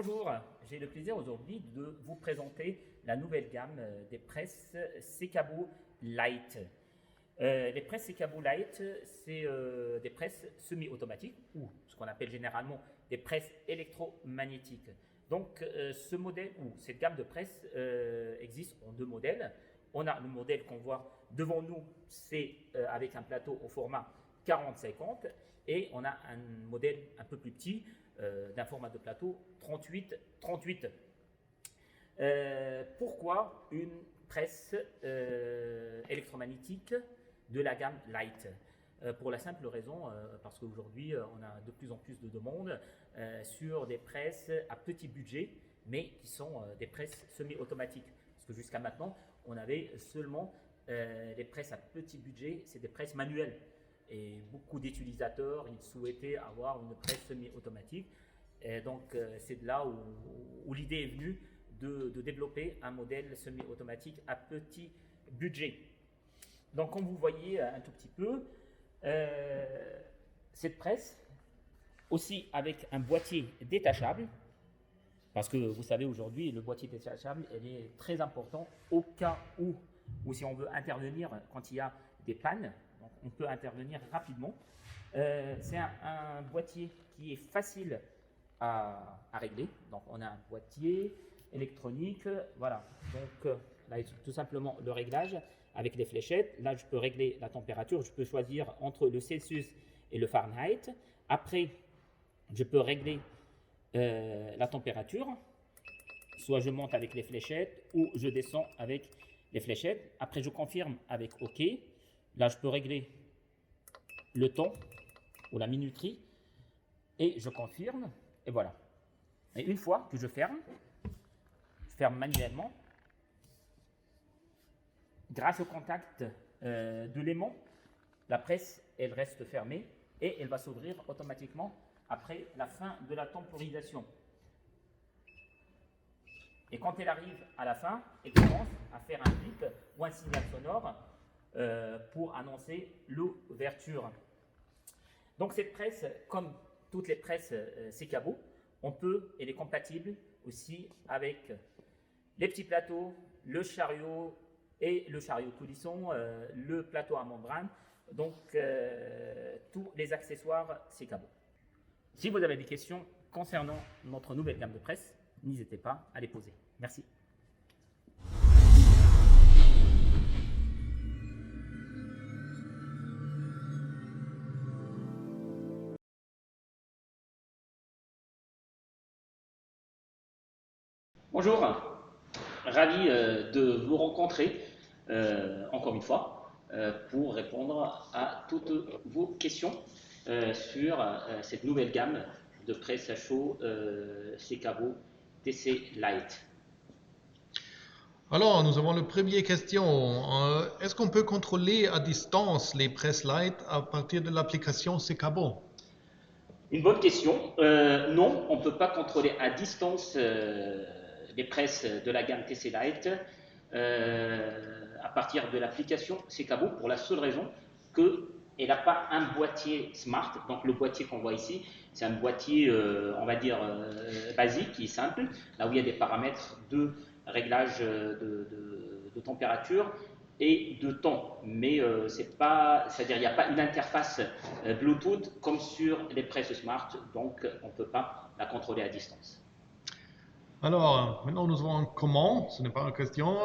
Bonjour, j'ai le plaisir aujourd'hui de vous présenter la nouvelle gamme des presses Secabo Light. Les presses Secabo Light, c'est des presses semi-automatiques ou ce qu'on appelle généralement des presses électromagnétiques. Donc ce modèle ou cette gamme de presses existe en deux modèles. On a le modèle qu'on voit devant nous, c'est avec un plateau au format 40-50 et on a un modèle un peu plus petit d'un format de plateau 38-38. Pourquoi une presse électromagnétique de la gamme Light? Pour la simple raison, parce qu'aujourd'hui on a de plus en plus de demandes sur des presses à petit budget, mais qui sont des presses semi-automatiques. Parce que jusqu'à maintenant, on avait seulement des presses à petit budget, c'est des presses manuelles. Et beaucoup d'utilisateurs, ils souhaitaient avoir une presse semi-automatique. Et donc, c'est de là où l'idée est venue de développer un modèle semi-automatique à petit budget. Donc, comme vous voyez un tout petit peu, cette presse, aussi avec un boîtier détachable, parce que vous savez aujourd'hui, le boîtier détachable, il est très important au cas où si on veut intervenir quand il y a des pannes. Donc on peut intervenir rapidement. C'est un boîtier qui est facile à régler. Donc on a un boîtier électronique, voilà. Donc là, tout simplement le réglage avec les fléchettes. Là, je peux régler la température. Je peux choisir entre le Celsius et le Fahrenheit. Après, je peux régler la température. Soit je monte avec les fléchettes ou je descends avec les fléchettes. Après, je confirme avec OK. Là, je peux régler le temps ou la minuterie et je confirme et voilà. Et une fois que je ferme manuellement, grâce au contact de l'aimant, la presse, elle reste fermée et elle va s'ouvrir automatiquement après la fin de la temporisation. Et quand elle arrive à la fin, elle commence à faire un bip ou un signal sonore pour annoncer l'ouverture. Donc cette presse, comme toutes les presses Secabo, elle est compatible aussi avec les petits plateaux, le chariot et le chariot coulisson, le plateau à membrane, donc tous les accessoires Secabo. Si vous avez des questions concernant notre nouvelle gamme de presse, n'hésitez pas à les poser. Merci. Bonjour, ravi de vous rencontrer encore une fois pour répondre à toutes vos questions sur cette nouvelle gamme de presse à chaud Secabo TC Light. Alors, nous avons la première question. Est-ce qu'on peut contrôler à distance les presses Light à partir de l'application Secabo? Une bonne question. Non, on ne peut pas contrôler à distance les presses de la gamme TC Light à partir de l'application Secabo pour la seule raison qu'elle n'a pas un boîtier smart. Donc le boîtier qu'on voit ici, c'est un boîtier, on va dire, basique, qui est simple, là où il y a des paramètres de réglage de température et de temps, mais c'est-à-dire il n'y a pas une interface Bluetooth comme sur les presses smart, donc on ne peut pas la contrôler à distance. Alors, maintenant nous avons un comment, ce n'est pas une question.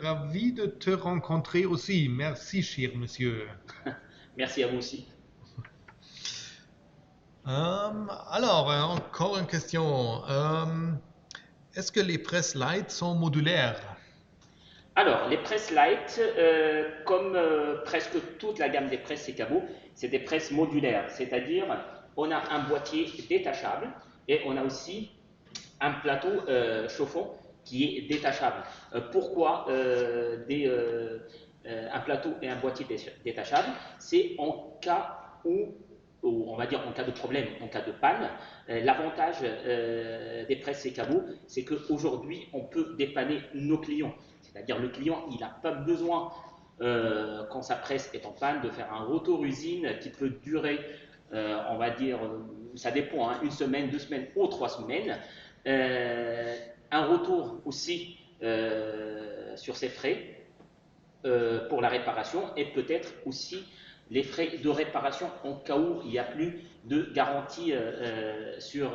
Ravi de te rencontrer aussi. Merci, cher monsieur. Merci à vous aussi. Alors, encore une question. Est-ce que les presses Light sont modulaires? Alors, les presses Light, comme presque toute la gamme des presses Secabo, c'est des presses modulaires, c'est-à-dire on a un boîtier détachable et on a aussi un plateau chauffant qui est détachable. Pourquoi un plateau et un boîtier détachable? C'est en cas où, on va dire en cas de problème, en cas de panne. L'avantage des presses Secabo, c'est qu'aujourd'hui, on peut dépanner nos clients. C'est-à-dire le client, il n'a pas besoin, quand sa presse est en panne, de faire un retour usine qui peut durer, on va dire, ça dépend, hein, une semaine, 2 semaines ou 3 semaines. Un retour aussi sur ces frais pour la réparation et peut-être aussi les frais de réparation en cas où il n'y a plus de garantie sur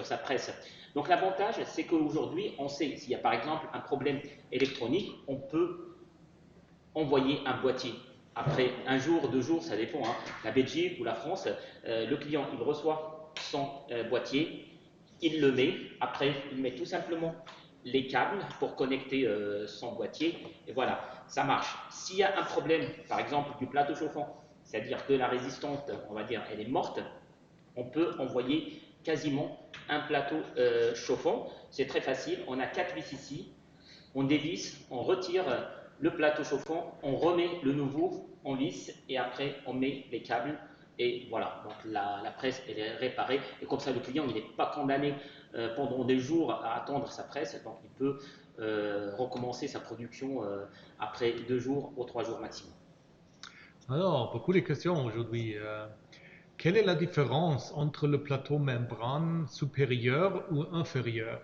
sa presse. Donc l'avantage, c'est qu'aujourd'hui, on sait s'il y a par exemple un problème électronique, on peut envoyer un boîtier. Après un jour, 2 jours, ça dépend. Hein. La Belgique ou la France, le client, il reçoit son boîtier, il le met. Après, il met tout simplement les câbles pour connecter son boîtier. Et voilà, ça marche. S'il y a un problème, par exemple, du plateau chauffant, c'est-à-dire de la résistante, on va dire, elle est morte, on peut envoyer quasiment un plateau chauffant. C'est très facile. On a 4 vis ici. On dévisse, on retire le plateau chauffant, on remet le nouveau, on lisse et après on met les câbles et voilà, donc la presse elle est réparée et comme ça le client il n'est pas condamné pendant des jours à attendre sa presse, donc il peut recommencer sa production après 2 jours ou 3 jours maximum. Alors, beaucoup de questions aujourd'hui. Quelle est la différence entre le plateau membrane supérieur ou inférieur?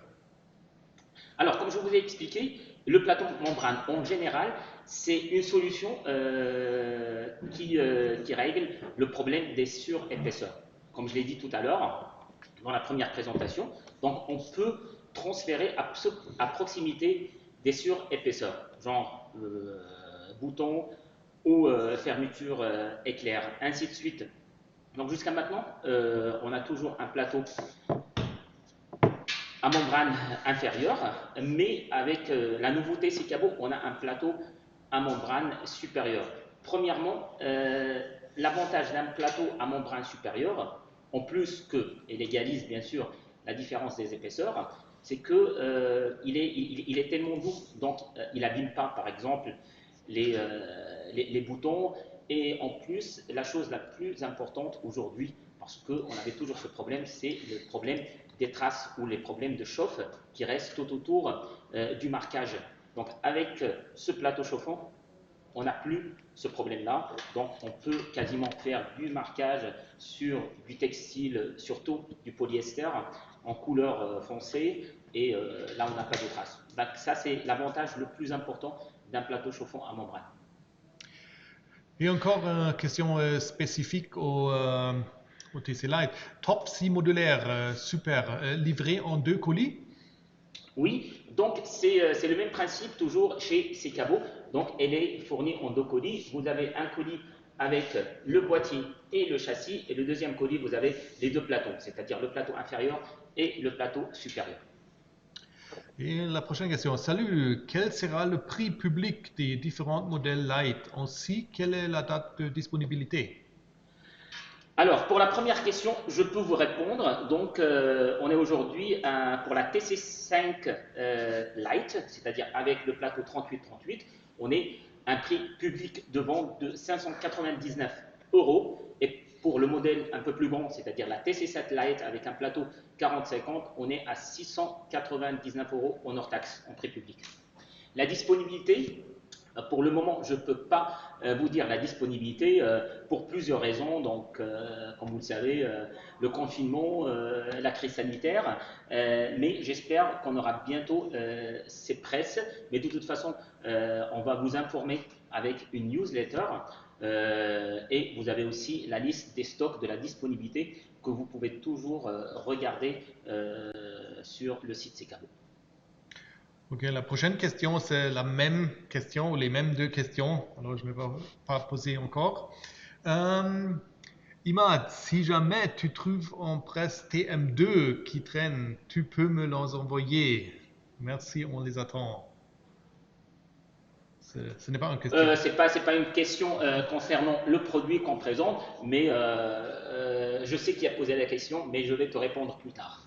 Alors, comme je vous ai expliqué, le plateau membrane, en général, c'est une solution qui règle le problème des surépaisseurs. Comme je l'ai dit tout à l'heure, dans la première présentation, donc on peut transférer à proximité des surépaisseurs, genre bouton ou fermeture éclair, ainsi de suite. Donc jusqu'à maintenant, on a toujours un plateau à membrane inférieure, mais avec la nouveauté Secabo, on a un plateau à membrane supérieure. Premièrement, l'avantage d'un plateau à membrane supérieure, en plus qu'il égalise bien sûr la différence des épaisseurs, c'est qu'il est tellement doux, donc il n'abîme pas par exemple les boutons. Et en plus, la chose la plus importante aujourd'hui, parce qu'on avait toujours ce problème, c'est le problème des traces ou les problèmes de chauffe qui restent tout autour du marquage. Donc avec ce plateau chauffant, on n'a plus ce problème-là. Donc on peut quasiment faire du marquage sur du textile, surtout du polyester, en couleur foncée, et là on n'a pas de traces. Donc ça c'est l'avantage le plus important d'un plateau chauffant à membrane. Et encore une question spécifique au TC Lite. Top 6 modulaire, super, livré en 2 colis? Oui, donc c'est le même principe toujours chez Secabo. Donc elle est fournie en 2 colis. Vous avez un colis avec le boîtier et le châssis, et le deuxième colis, vous avez les 2 plateaux, c'est-à-dire le plateau inférieur et le plateau supérieur. Et la prochaine question. Salut, quel sera le prix public des différents modèles Lite? Ainsi, quelle est la date de disponibilité? Alors, pour la première question, je peux vous répondre. Donc, on est aujourd'hui pour la TC5 Lite, c'est-à-dire avec le plateau 38-38, on est un prix public de vente de 599 euros. Et pour le modèle un peu plus grand, c'est-à-dire la TC7 Lite avec un plateau 40-50, on est à 699 euros en hors taxe, en prix public. La disponibilité, pour le moment, je ne peux pas vous dire la disponibilité pour plusieurs raisons. Donc, comme vous le savez, le confinement, la crise sanitaire, mais j'espère qu'on aura bientôt ces presses. Mais de toute façon, on va vous informer avec une newsletter et vous avez aussi la liste des stocks de la disponibilité que vous pouvez toujours regarder sur le site Secabo. Ok, la prochaine question, c'est la même question ou les mêmes 2 questions. Alors, je ne vais pas poser encore. Imad, si jamais tu trouves en presse TM2 qui traînent, tu peux me les envoyer. Merci, on les attend. Ce n'est pas une question. C'est pas une question concernant le produit qu'on présente, mais je sais qui a posé la question, mais je vais te répondre plus tard.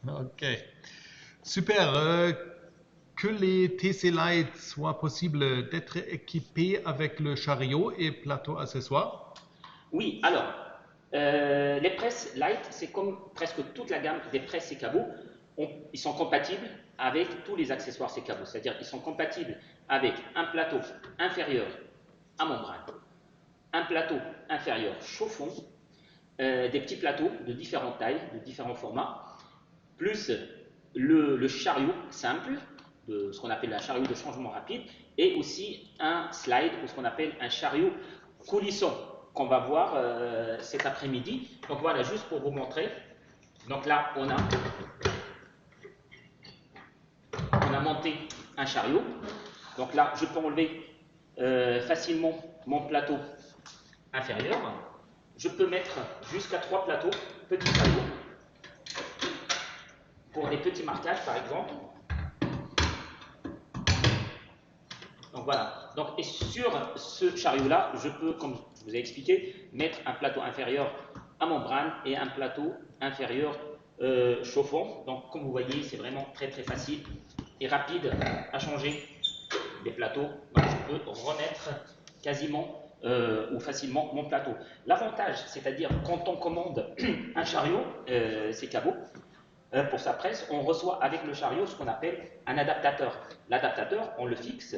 Ok, super. Que les TC Lite soient possibles d'être équipés avec le chariot et plateau accessoire. Oui, alors, les presses light, c'est comme presque toute la gamme des presses Secabo. Ils sont compatibles avec tous les accessoires Secabo, c'est-à-dire ils sont compatibles avec un plateau inférieur à membrane, un plateau inférieur chauffant, des petits plateaux de différentes tailles, de différents formats, plus le chariot simple, de ce qu'on appelle un chariot de changement rapide, et aussi un slide, ou ce qu'on appelle un chariot coulissant, qu'on va voir cet après-midi. Donc voilà, juste pour vous montrer. Donc là, on a monté un chariot. Donc là, je peux enlever facilement mon plateau inférieur. Je peux mettre jusqu'à 3 plateaux, petits plateaux, pour des petits marquages par exemple. Donc voilà. Donc, et sur ce chariot-là, je peux, comme je vous ai expliqué, mettre un plateau inférieur à membrane et un plateau inférieur chauffant. Donc comme vous voyez, c'est vraiment très très facile et rapide à changer les plateaux. Donc je peux remettre quasiment ou facilement mon plateau. L'avantage, c'est-à-dire quand on commande un chariot, c'est cabot, pour sa presse, on reçoit avec le chariot ce qu'on appelle un adaptateur. L'adaptateur, on le fixe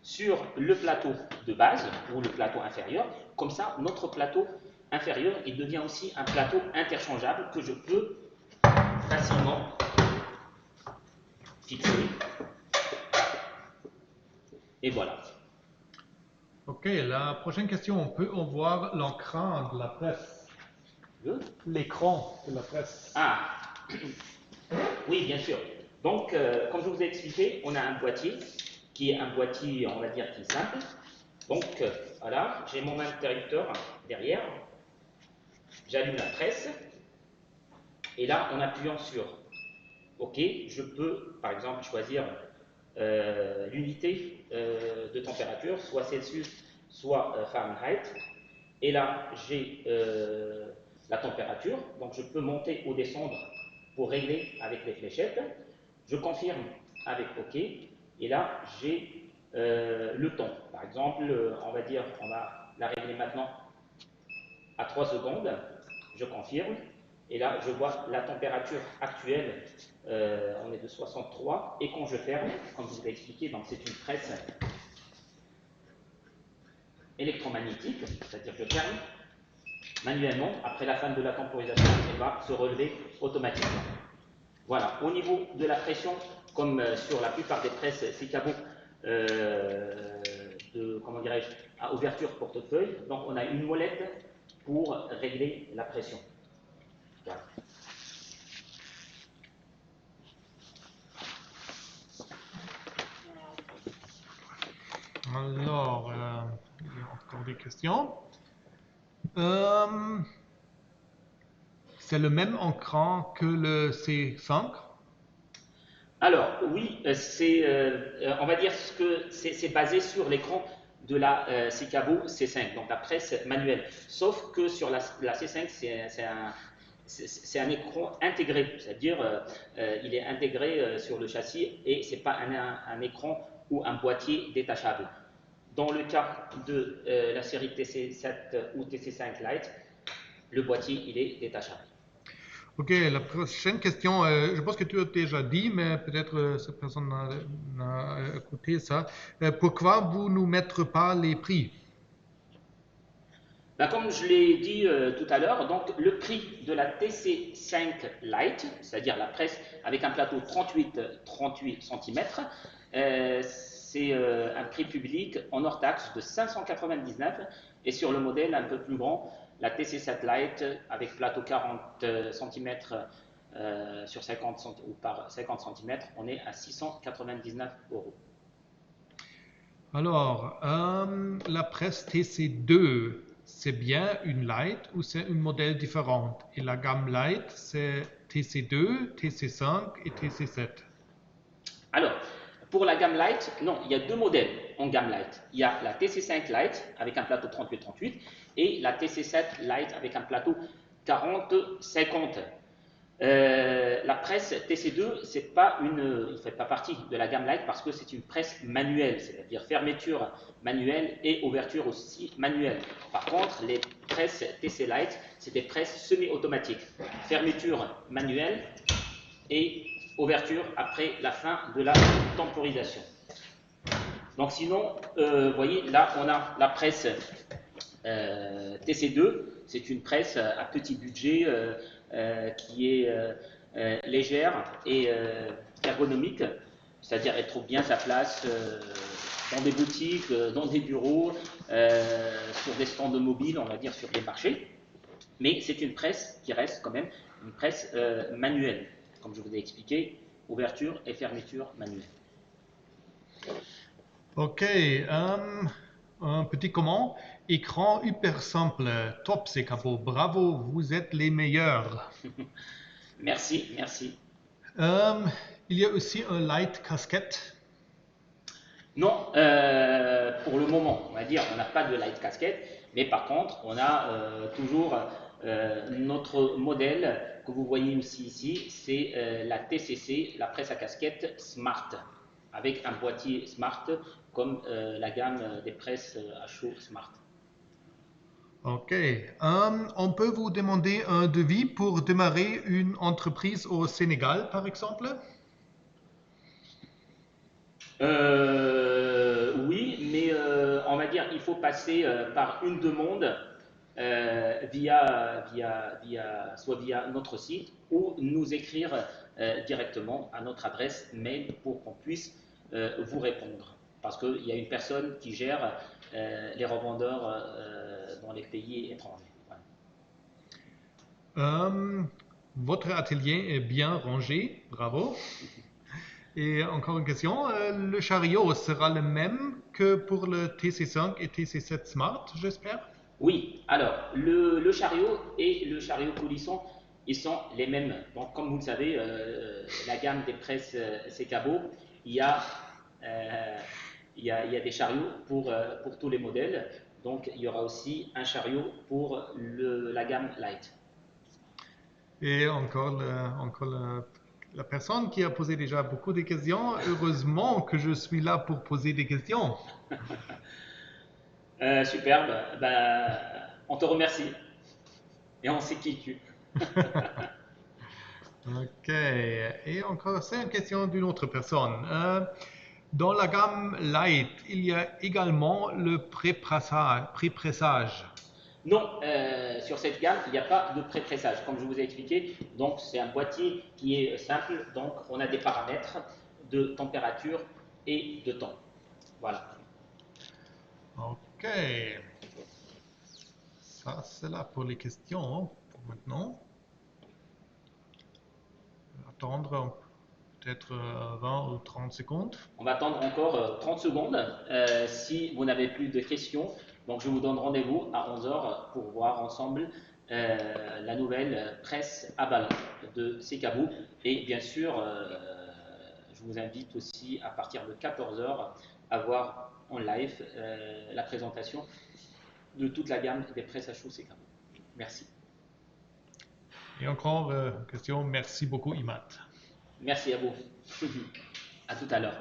sur le plateau de base ou le plateau inférieur. Comme ça, notre plateau inférieur, il devient aussi un plateau interchangeable que je peux facilement fixer. Et voilà. Ok, la prochaine question, on peut en voir l'écran de la presse. L'écran de la presse. Ah, oui, bien sûr. Donc, comme je vous ai expliqué, on a un boîtier qui est un boîtier, on va dire, qui est simple. Donc, voilà, j'ai mon interrupteur derrière. J'allume la presse. Et là, en appuyant sur OK, je peux, par exemple, choisir l'unité de température, soit Celsius, soit Fahrenheit. Et là, j'ai la température, donc je peux monter ou descendre pour régler avec les fléchettes. Je confirme avec OK, et là, j'ai le temps. Par exemple, on va dire, on va la régler maintenant à 3 secondes. Je confirme, et là, je vois la température actuelle, on est de 63, et quand je ferme, comme je vous ai expliqué, donc c'est une presse électromagnétique, c'est-à-dire que je ferme manuellement, après la fin de la temporisation, elle va se relever automatiquement. Voilà, au niveau de la pression, comme sur la plupart des presses Secabo comment dirais-je, à ouverture portefeuille, donc on a une molette pour régler la pression. Voilà. Alors, il y a encore des questions. C'est le même écran que le C5? Alors, oui, on va dire que c'est basé sur l'écran de la Secabo C5, donc la presse manuelle. Sauf que sur la C5, c'est un écran intégré, c'est-à-dire il est intégré sur le châssis et ce n'est pas un écran ou un boîtier détachable. Dans le cas de la série TC7 ou TC5 Lite, le boîtier il est détachable. Ok, la prochaine question, je pense que tu as déjà dit, mais peut-être cette personne n'a écouté ça. Pourquoi vous ne mettrez pas les prix? Ben, comme je l'ai dit tout à l'heure, donc le prix de la TC5 Lite, c'est-à-dire la presse avec un plateau 38 cm, c'est un prix public en hors taxe de 599, et sur le modèle un peu plus grand, la TC7 Lite avec plateau 40 cm sur 50 ou par 50 cm, on est à 699 €. Alors, la presse TC2, c'est bien une Lite ou c'est un modèle différent? Et la gamme Lite, c'est TC2, TC5 et TC7. Alors, pour la gamme Lite, non, il y a deux modèles en gamme Lite. Il y a la TC5 Lite avec un plateau 38-38 et la TC7 Lite avec un plateau 40-50. La presse TC2, il ne fait pas partie de la gamme Lite parce que c'est une presse manuelle, c'est-à-dire fermeture manuelle et ouverture aussi manuelle. Par contre, les presses TC Lite, c'est des presses semi-automatiques, fermeture manuelle et ouverture après la fin de la temporisation. Donc sinon, vous voyez, là on a la presse TC2, c'est une presse à petit budget qui est légère et ergonomique, c'est-à-dire elle trouve bien sa place dans des boutiques, dans des bureaux, sur des stands mobiles, on va dire sur des marchés. Mais c'est une presse qui reste quand même une presse manuelle, comme je vous ai expliqué, ouverture et fermeture manuelle. Ok, un petit comment. Écran hyper simple, top c'est capot, bravo, vous êtes les meilleurs. Merci, merci. Il y a aussi un light casquette. Non, pour le moment, on va dire, on n'a pas de light casquette, mais par contre, on a toujours notre modèle que vous voyez aussi ici, c'est la TCC, la presse à casquette Smart, avec un boîtier Smart comme la gamme des presses à chaud Smart. Ok, on peut vous demander un devis pour démarrer une entreprise au Sénégal, par exemple? Oui, mais on va dire il faut passer par une demande soit via notre site ou nous écrire directement à notre adresse mail pour qu'on puisse vous répondre. Parce qu'il y a une personne qui gère les revendeurs dans les pays étrangers. Voilà. Votre atelier est bien rangé, bravo. Et encore une question, le chariot sera le même que pour le TC5 et TC7 Smart, j'espère? Oui, alors le chariot et le chariot coulisson, ils sont les mêmes. Donc, comme vous le savez, la gamme des presses Secabo, il y a, euh, il y a des chariots pour tous les modèles. Donc, il y aura aussi un chariot pour la gamme Light. Et encore, la personne qui a posé déjà beaucoup de questions, heureusement que je suis là pour poser des questions. Superbe. Ben, on te remercie et on sait qui tu. Ok, et encore, c'est une question d'une autre personne. Dans la gamme Light, il y a également le pré-pressage. Non, sur cette gamme, il n'y a pas de pré-pressage, comme je vous ai expliqué. Donc, c'est un boîtier qui est simple. Donc, on a des paramètres de température et de temps. Voilà. Ok, ça c'est là pour les questions pour maintenant. Attendre peut-être 20 ou 30 secondes. On va attendre encore 30 secondes si vous n'avez plus de questions. Donc, je vous donne rendez-vous à 11 heures pour voir ensemble la nouvelle presse à ballon de Secabou. Et bien sûr, je vous invite aussi à partir de 14 heures à voir en live la présentation de toute la gamme des presses à chaud Secabou. Merci. Et encore une question, merci beaucoup Imad. Merci à vous. À tout à l'heure.